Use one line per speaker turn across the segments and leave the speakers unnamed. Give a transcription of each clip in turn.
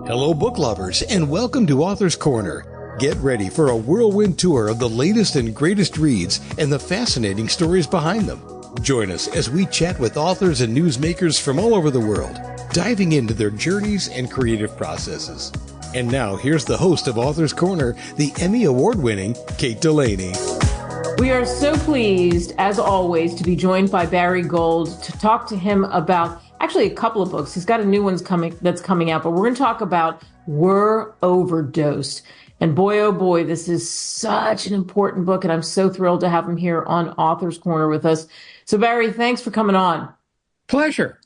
Hello, book lovers, and welcome to Author's Corner. Get ready for a whirlwind tour of the latest and greatest reads and the fascinating stories behind them. Join us as we chat with authors and newsmakers from all over the world, diving into their journeys and creative processes. And now, here's the host of Author's Corner, the Emmy Award-winning Kate Delaney.
We are so pleased, as always, to be joined by Barry Gold to talk to him about actually a couple of books. He's got a new one that's coming out, but we're going to talk about We're Overdosed. And boy, oh boy, this is such an important book, and I'm so thrilled to have him here on Author's Corner with us. So Barry, thanks for coming on.
Pleasure.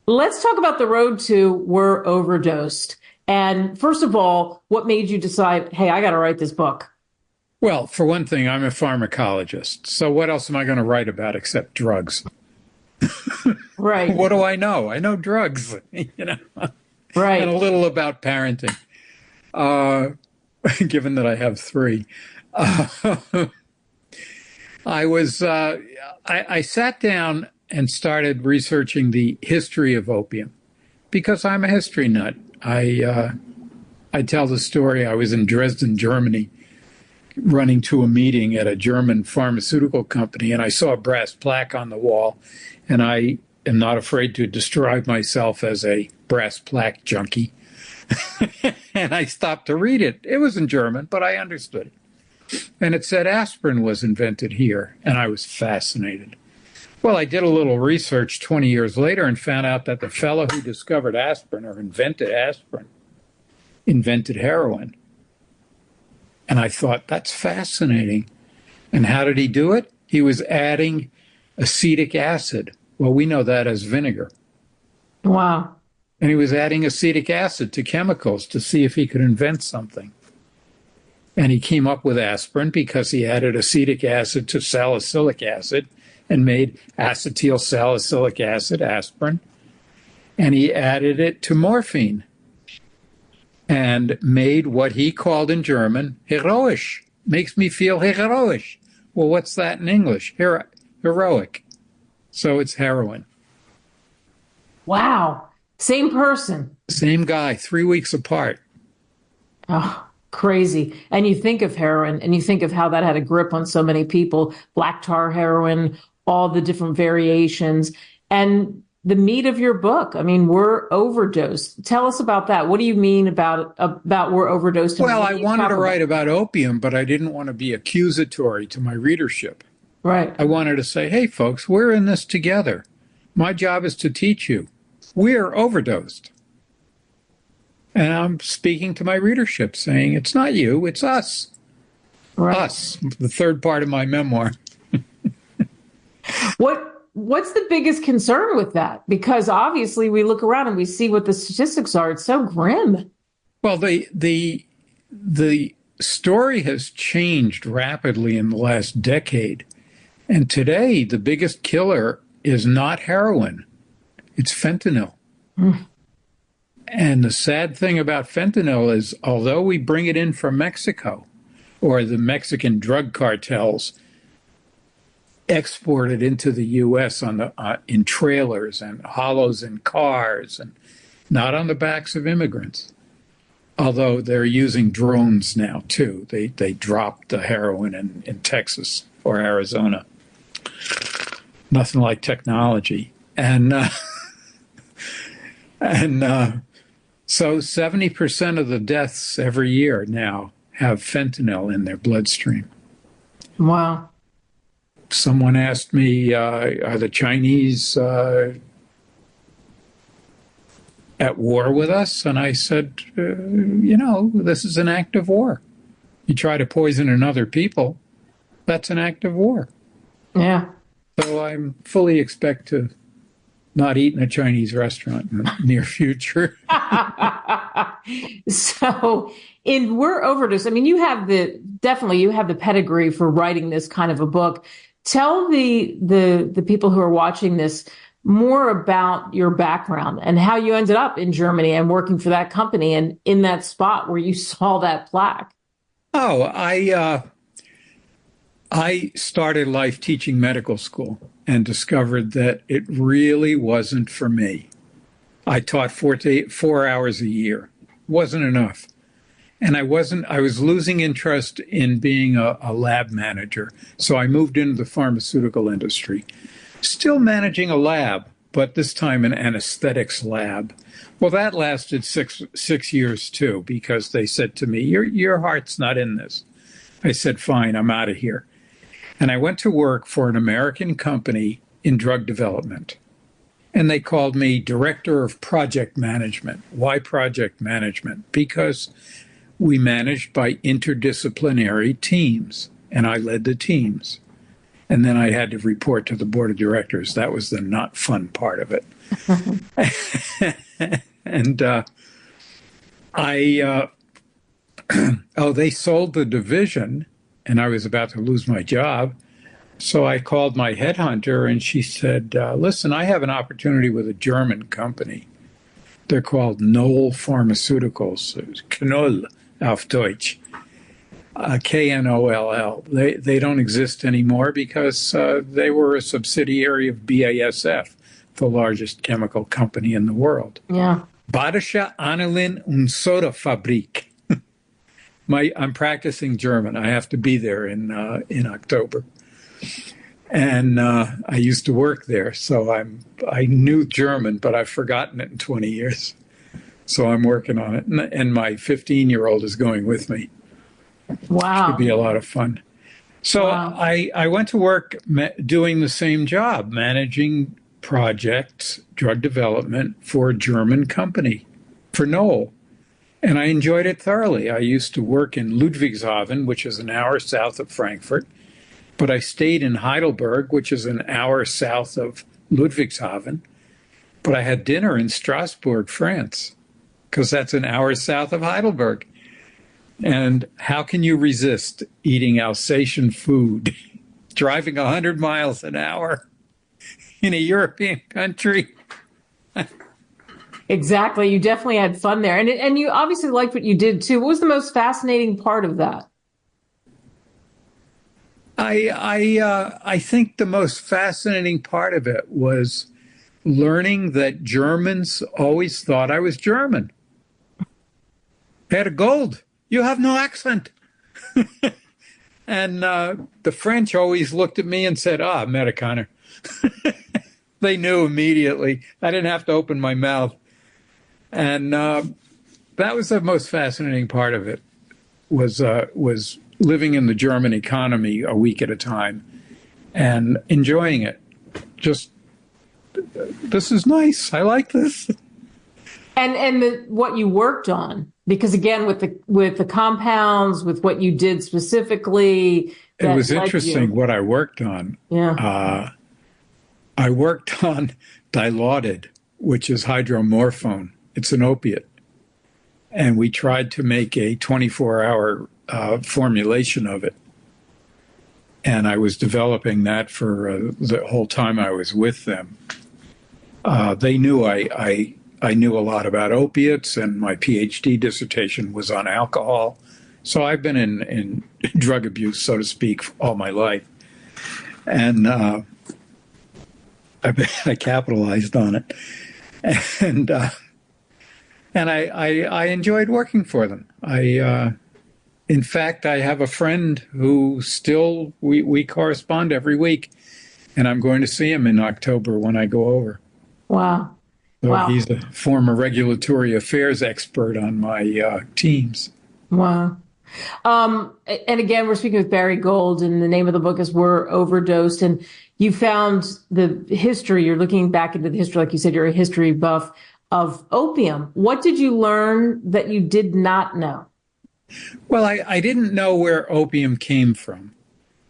Let's talk about the road to We're Overdosed. And first of all, what made you decide, hey, I got to write this book?
Well, for one thing, I'm a pharmacologist. So what else am I going to write about except drugs?
Right.
What do I know? I know drugs,
Right.
And a little about parenting, given that I have three. I sat down and started researching the history of opium because I'm a history nut. I tell the story. I was in Dresden, Germany, running to a meeting at a German pharmaceutical company, and I saw a brass plaque on the wall, and I am not afraid to describe myself as a brass plaque junkie. And I stopped to read it. It was in German, but I understood it. And it said aspirin was invented here, and I was fascinated. Well, I did a little research 20 years later and found out that the fellow who discovered aspirin or invented aspirin invented heroin. And I thought, that's fascinating. And how did he do it? He was adding acetic acid. Well, we know that as vinegar.
Wow.
And he was adding acetic acid to chemicals to see if he could invent something. And he came up with aspirin because he added acetic acid to salicylic acid and made acetyl salicylic acid, aspirin. And he added it to morphine and made what he called in German heroisch. Makes me feel heroisch. Well, what's that in English? Heroic. So it's heroin.
Wow. Same person.
Same guy, 3 weeks apart.
Oh, crazy. And you think of heroin and you think of how that had a grip on so many people, black tar heroin, all the different variations. And the meat of your book, I mean, We're Overdosed. Tell us about that. What do you mean about We're Overdosed?
Well, I wanted to write about opium, but I didn't want to be accusatory to my readership.
Right.
I wanted to say, hey, folks, we're in this together. My job is to teach you. We're overdosed. And I'm speaking to my readership saying, it's not you, it's us.
Right.
Us, the third part of my memoir.
What's the biggest concern with that? Because obviously we look around and we see what the statistics are. It's so grim.
Well, the story has changed rapidly in the last decade. And today, the biggest killer is not heroin. It's fentanyl. Mm. And the sad thing about fentanyl is, although we bring it in from Mexico, or the Mexican drug cartels export it into the U.S. in trailers and hollows in cars, and not on the backs of immigrants. Although they're using drones now, too. They dropped the heroin in Texas or Arizona. Nothing like technology. And so 70% of the deaths every year now have fentanyl in their bloodstream.
Wow.
Someone asked me, are the Chinese at war with us? And I said, this is an act of war. You try to poison another people, that's an act of war.
Yeah.
So I fully expect to not eat in a Chinese restaurant in the near future.
So in We're Overdosed, I mean, you have the pedigree for writing this kind of a book. Tell the people who are watching this more about your background and how you ended up in Germany and working for that company and in that spot where you saw that plaque.
Oh, I started life teaching medical school and discovered that it really wasn't for me. I taught 4 hours a year. wasn't enough. And I was losing interest in being a lab manager. So I moved into the pharmaceutical industry, still managing a lab, but this time an anesthetics lab. Well, that lasted six years too, because they said to me, your heart's not in this. I said, fine, I'm out of here. And I went to work for an American company in drug development. And they called me Director of Project Management. Why project management? Because we managed by interdisciplinary teams, and I led the teams. And then I had to report to the board of directors. That was the not fun part of it. And they sold the division, and I was about to lose my job. So I called my headhunter, and she said, listen, I have an opportunity with a German company. They're called Knoll Pharmaceuticals, Knoll auf Deutsch, Knoll. They don't exist anymore because they were a subsidiary of BASF, the largest chemical company in the world.
Yeah.
Badische Anilin und Soda Fabrik. I'm practicing German. I have to be there in October. And I used to work there, so I knew German, but I've forgotten it in 20 years. So I'm working on it, and my 15-year-old is going with me.
Wow.
Should be a lot of fun. So
wow.
I went to work doing the same job, managing projects, drug development for a German company, for Knoll. And I enjoyed it thoroughly. I used to work in Ludwigshafen, which is an hour south of Frankfurt. But I stayed in Heidelberg, which is an hour south of Ludwigshafen. But I had dinner in Strasbourg, France, because that's an hour south of Heidelberg. And how can you resist eating Alsatian food, driving 100 miles an hour in a European country?
Exactly. You definitely had fun there. And you obviously liked what you did, too. What was the most fascinating part of that?
I think the most fascinating part of it was learning that Germans always thought I was German. Herr Gold, you have no accent. And the French always looked at me and said, Amerikaner. They knew immediately. I didn't have to open my mouth. And that was the most fascinating part of it, was living in the German economy a week at a time and enjoying it. Just, this is nice. I like this.
And what you worked on, because again, with the compounds, with what you did specifically,
it was interesting what I worked on.
Yeah.
I worked on Dilaudid, which is hydromorphone. It's an opiate. And we tried to make a 24-hour formulation of it. And I was developing that for the whole time I was with them. They knew I knew a lot about opiates, and my PhD dissertation was on alcohol. So I've been in drug abuse, so to speak, all my life. And I capitalized on it. And I enjoyed working for them. In fact, I have a friend who still, we correspond every week, and I'm going to see him in October when I go over.
Wow.
So
wow.
He's a former regulatory affairs expert on my teams.
Wow. And again, we're speaking with Barry Gold, and the name of the book is We're Overdosed. And you found the history, you're looking back into the history, like you said, you're a history buff of opium. What did you learn that you did not know?
Well, I didn't know where opium came from.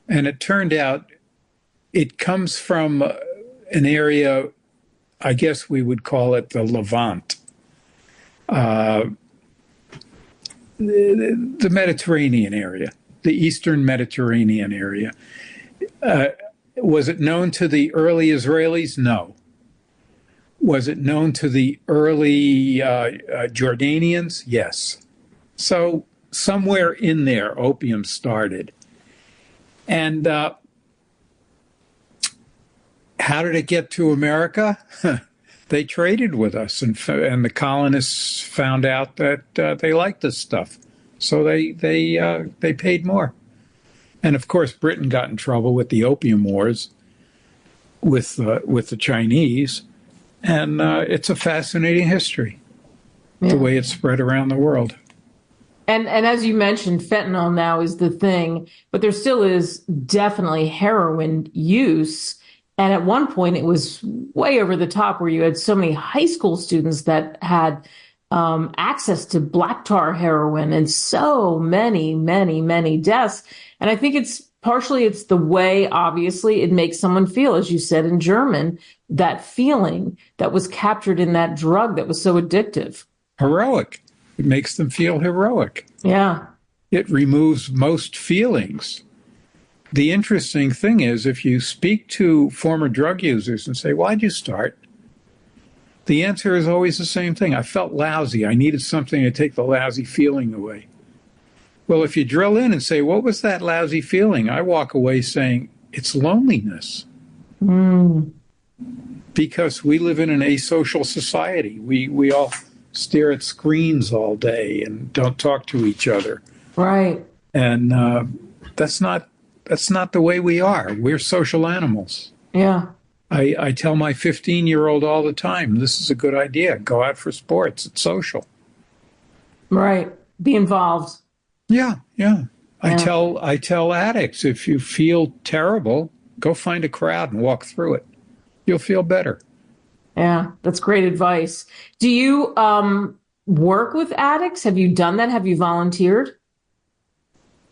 And it turned out it comes from an area, I guess we would call it the Levant, the Mediterranean area, the Eastern Mediterranean area. Was it known to the early Israelis? No. Was it known to the early Jordanians? Yes. So somewhere in there, opium started. And how did it get to America? they traded with us, and the colonists found out that they liked this stuff, so they paid more. And of course, Britain got in trouble with the Opium Wars with the Chinese, and it's a fascinating history, the way it spread around the world.
And as you mentioned, fentanyl now is the thing, but there still is definitely heroin use. And at one point, it was way over the top where you had so many high school students that had access to black tar heroin and so many, many, many deaths. And I think it's the way, obviously, it makes someone feel, as you said in German, that feeling that was captured in that drug that was so addictive.
Heroic. It makes them feel heroic.
Yeah.
It removes most feelings. The interesting thing is, if you speak to former drug users and say, why'd you start? The answer is always the same thing. I felt lousy. I needed something to take the lousy feeling away. Well, if you drill in and say, what was that lousy feeling? I walk away saying, it's loneliness. Because we live in an asocial society. We all stare at screens all day and don't talk to each other.
Right.
And that's not the way we are. We're social animals.
Yeah.
I tell my 15-year-old all the time, this is a good idea. Go out for sports. It's social.
Right. Be involved.
Yeah. I tell addicts, if you feel terrible, go find a crowd and walk through it. You'll feel better.
Yeah, that's great advice. Do you work with addicts? Have you done that? Have you volunteered?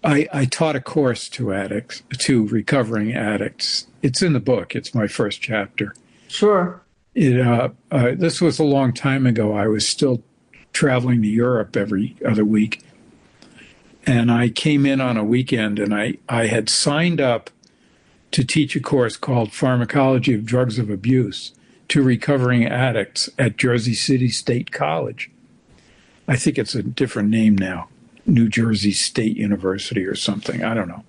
I taught a course to recovering addicts. It's in the book. It's my first chapter.
Sure.
This was a long time ago. I was still traveling to Europe every other week. And I came in on a weekend, and I had signed up to teach a course called Pharmacology of Drugs of Abuse to recovering addicts at Jersey City State College. I think it's a different name now, New Jersey State University or something. I don't know.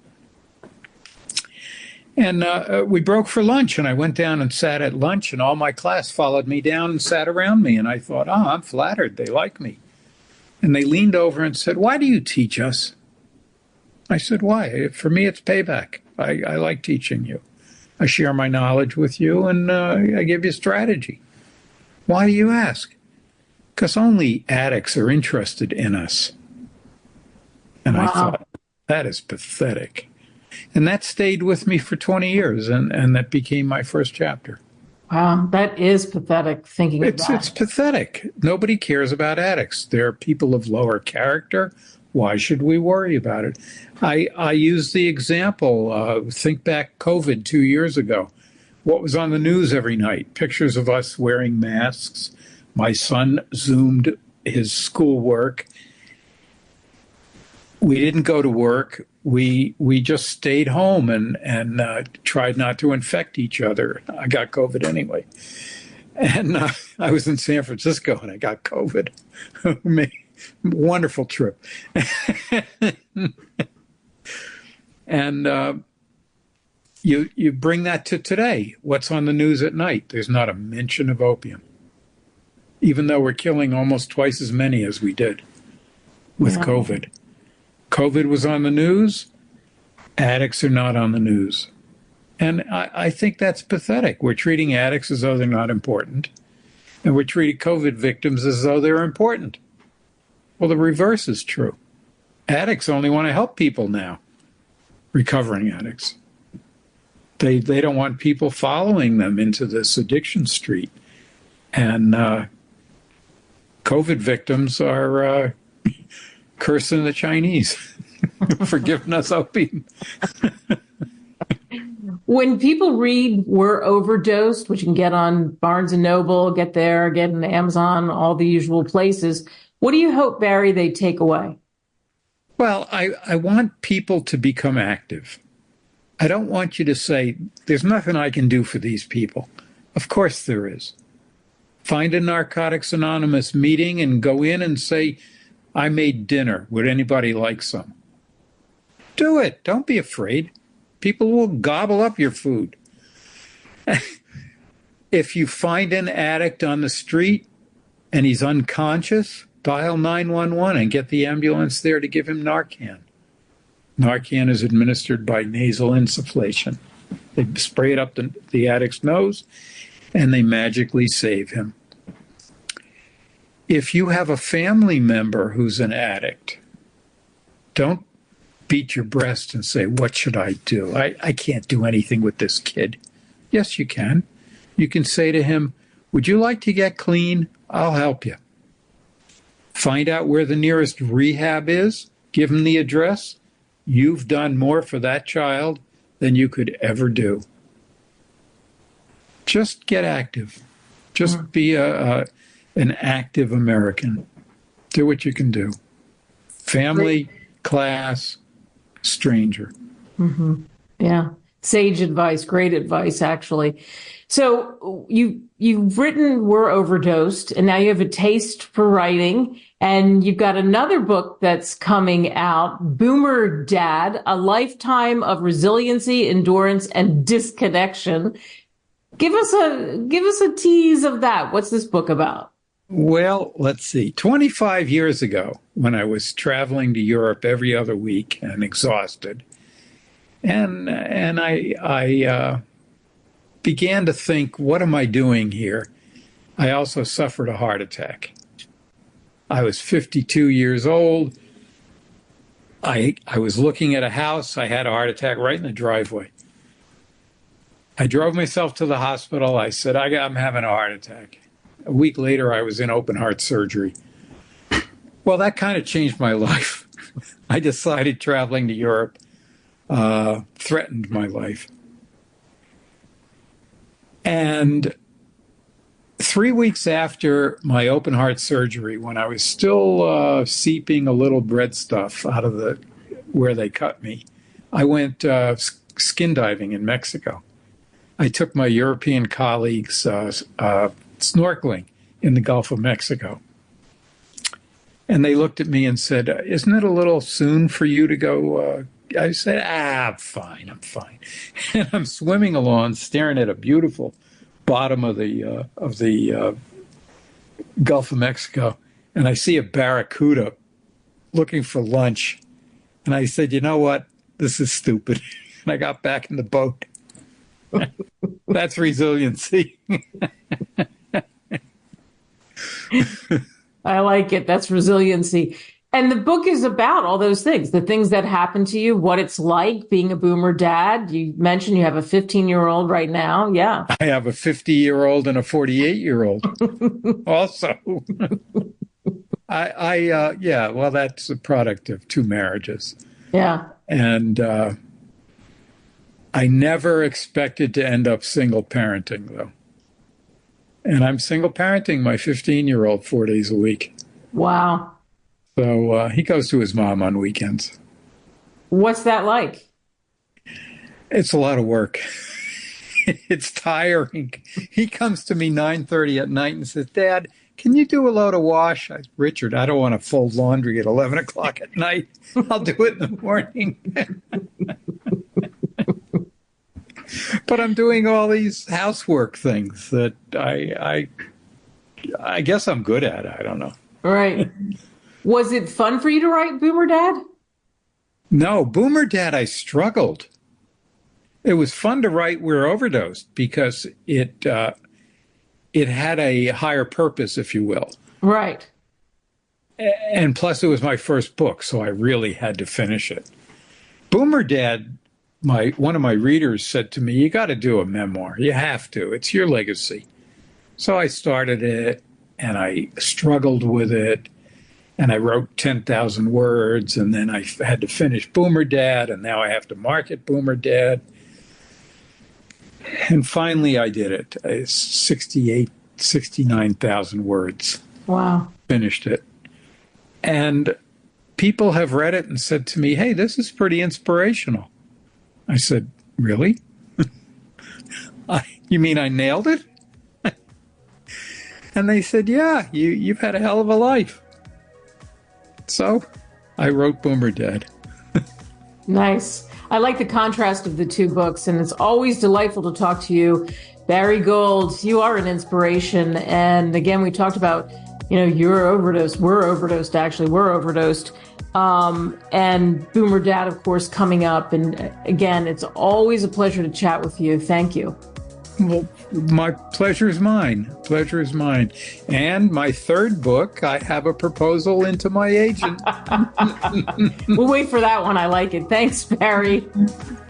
And we broke for lunch, and I went down and sat at lunch, and all my class followed me down and sat around me. And I thought, I'm flattered. They like me. And they leaned over and said, why do you teach us? I said, why? For me, it's payback. I like teaching you. I share my knowledge with you, and I give you strategy. Why do you ask? Because only addicts are interested in us. And wow. I thought, that is pathetic. And that stayed with me for 20 years, and that became my first chapter.
Wow, that is pathetic thinking about it.
It's pathetic. Nobody cares about addicts. They're people of lower character. Why should we worry about it? I use the example, think back COVID 2 years ago. What was on the news every night? Pictures of us wearing masks. My son Zoomed his schoolwork. We didn't go to work. We just stayed home and tried not to infect each other. I got COVID anyway. And I was in San Francisco and I got COVID. Wonderful trip. And you bring that to today. What's on the news at night? There's not a mention of opium, even though we're killing almost twice as many as we did with COVID. COVID was on the news. Addicts are not on the news. And I think that's pathetic. We're treating addicts as though they're not important. And we're treating COVID victims as though they're important. Well, the reverse is true. Addicts only want to help people now, recovering addicts. They don't want people following them into this addiction street. And COVID victims are cursing the Chinese for giving us opium.
When people read We're Overdosed, which you can get on Barnes & Noble, get on Amazon, all the usual places, what do you hope, Barry, they take away?
Well, I want people to become active. I don't want you to say, there's nothing I can do for these people. Of course there is. Find a Narcotics Anonymous meeting and go in and say, I made dinner. Would anybody like some? Do it. Don't be afraid. People will gobble up your food. If you find an addict on the street and he's unconscious, dial 911 and get the ambulance there to give him Narcan. Narcan is administered by nasal insufflation. They spray it up the addict's nose, and they magically save him. If you have a family member who's an addict, don't beat your breast and say, what should I do? I can't do anything with this kid. Yes, you can. You can say to him, would you like to get clean? I'll help you. Find out where the nearest rehab is. Give him the address. You've done more for that child than you could ever do. Just get active. Just be an active American. Do what you can do. Family, class, stranger.
Mm-hmm. Yeah. Sage advice, great advice, actually. So you've written We're Overdosed, and now you have a taste for writing, and you've got another book that's coming out, Boomer Dad, A Lifetime of Resiliency, Endurance, and Disconnection. Give us a tease of that. What's this book about?
Well, let's see. 25 years ago, when I was traveling to Europe every other week and exhausted, and I began to think, what am I doing here? I also suffered a heart attack. I was 52 years old. I was looking at a house. I had a heart attack right in the driveway. I drove myself to the hospital. I said, I'm having a heart attack. A week later, I was in open heart surgery. Well, that kind of changed my life. I decided traveling to Europe threatened my life. And 3 weeks after my open heart surgery, when I was still seeping a little bread stuff out of where they cut me, I went skin diving in Mexico. I took my European colleagues snorkeling in the Gulf of Mexico. And they looked at me and said, isn't it a little soon for you to go? I said, I'm fine. And I'm swimming along, staring at a beautiful bottom of the Gulf of Mexico. And I see a barracuda looking for lunch. And I said, you know what? This is stupid. And I got back in the boat. That's resiliency.
I like it. That's resiliency. And the book is about all those things, the things that happen to you, what it's like being a boomer dad. You mentioned you have a 15-year-old right now. Yeah.
I have a 50-year-old and a 48-year-old also. Yeah, well, that's a product of 2 marriages.
Yeah.
And I never expected to end up single parenting, though. And I'm single parenting my 15-year-old 4 days a week.
Wow.
So he goes to his mom on weekends.
What's that like?
It's a lot of work. It's tiring. He comes to me 9:30 at night and says, Dad, can you do a load of wash? Richard, I don't want to fold laundry at 11 o'clock at night. I'll do it in the morning. But I'm doing all these housework things that I guess I'm good at. I don't know.
Right. Was it fun for you to write Boomer Dad?
No, Boomer Dad, I struggled. It was fun to write We're Overdosed because it had a higher purpose, if you will.
Right.
And plus, it was my first book, so I really had to finish it. Boomer Dad, one of my readers said to me, you got to do a memoir. You have to. It's your legacy. So I started it, and I struggled with it. And I wrote 10,000 words, and then I had to finish Boomer Dad, and now I have to market Boomer Dad. And finally I did it. It's 69,000 words.
Wow.
Finished it. And people have read it and said to me, hey, this is pretty inspirational. I said, really? You mean I nailed it? And they said, yeah, you've had a hell of a life. So I wrote Boomer Dad.
Nice. I like the contrast of the 2 books, and it's always delightful to talk to you Barry Gold, you are an inspiration. And again, we talked about, you're overdosed. We're overdosed, actually. We're overdosed. And Boomer Dad, of course, coming up. And again, it's always a pleasure to chat with you. Thank you.
Well, my pleasure is mine. Pleasure is mine. And my third book, I have a proposal into my agent.
We'll wait for that one. I like it. Thanks, Barry.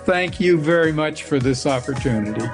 Thank you very much for this opportunity.